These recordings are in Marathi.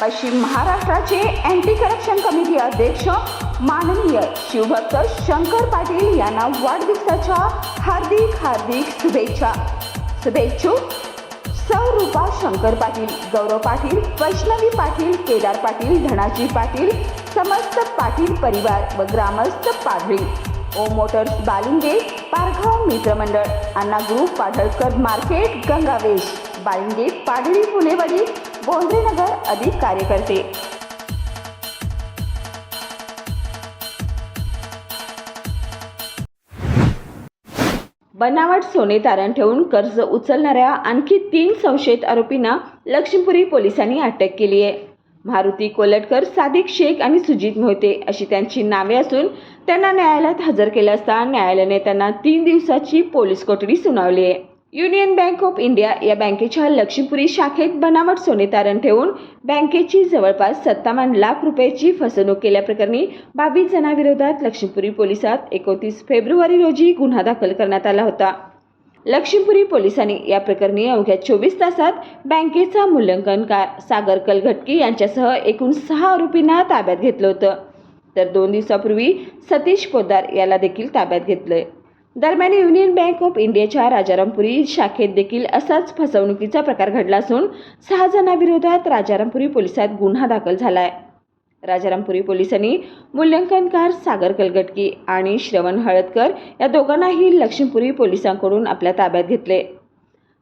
पश्चिम महाराष्ट्राचे अँटी करप्शन कमिटी अध्यक्ष माननीय शिवभक्त शंकर पाटील यांना वाढदिवसाच्या हार्दिक शुभेच्छा। शुभेच्छुक सौ रूपा शंकर पाटील, गौरव पाटील, वैष्णवी पाटील, केदार पाटील, धनाजी पाटील, समस्त पाटील परिवार व ग्रामस्थ पाडळी, ओम मोटर्स बालिंगे, पारगाव मित्रमंडळ, अण्णा ग्रुप पाडळकर मार्केट, गंगावेश, बालिंगे, पाडळी, पुणेवाडी, बोंद्रेनगर अधिक कार्यकर्ते। बनावट सोने तारण ठेवून कर्ज उचलणाऱ्या आणखी 3 संशयित आरोपींना लक्ष्मीपुरी पोलिसांनी अटक केली आहे। मारुती कोलटकर, सादिक शेख आणि सुजित मोहिते अशी त्यांची नावे असून त्यांना न्यायालयात हजर केले असता न्यायालयाने त्यांना 3 दिवसाची पोलीस कोठडी सुनावली आहे। युनियन बँक ऑफ इंडिया या बँकेच्या लक्ष्मीपुरी शाखेत बनावट सोने तारण ठेवून बँकेची जवळपास 57 लाख रुपयाची फसवणूक केल्याप्रकरणी 22 जणांविरोधात लक्ष्मीपुरी पोलिसात 29 फेब्रुवारी रोजी गुन्हा दाखल करण्यात आला होता। लक्ष्मीपुरी पोलिसांनी या प्रकरणी अवघ्या 24 तासात बँकेचा मूल्यांकनकार सागर कलघटकी यांच्यासह एकूण 6 आरोपींना ताब्यात घेतलं होतं, तर 2 दिवसापूर्वी सतीश पोद्दार याला देखील ताब्यात घेतलंय। दरम्यान युनियन बँक ऑफ इंडियाच्या राजारामपुरी शाखेत देखील असाच फसवणुकीचा प्रकार घडला असून 6 जणांविरोधात राजारामपुरी पोलिसात गुन्हा दाखल झालाय। राजारामपुरी पोलिसांनी मूल्यांकनकार सागर कलघटकी आणि श्रवण हळदकर या दोघांनाही लक्ष्मीपुरी पोलिसांकडून आपल्या ताब्यात घेतले।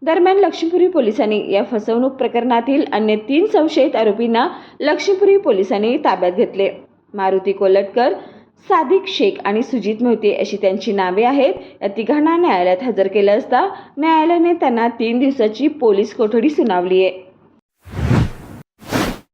दरम्यान लक्ष्मीपुरी पोलिसांनी या फसवणूक प्रकरणातील अन्य 3 संशयित आरोपींना लक्ष्मीपुरी पोलिसांनी ताब्यात घेतले। मारुती कोलटकर, सादिक शेख आणि सुजित मोहिते अशी त्यांची नावे आहेत। या तिघांना न्यायालयात हजर केलं असता न्यायालयाने त्यांना 3 दिवसाची पोलीस कोठडी सुनावली आहे।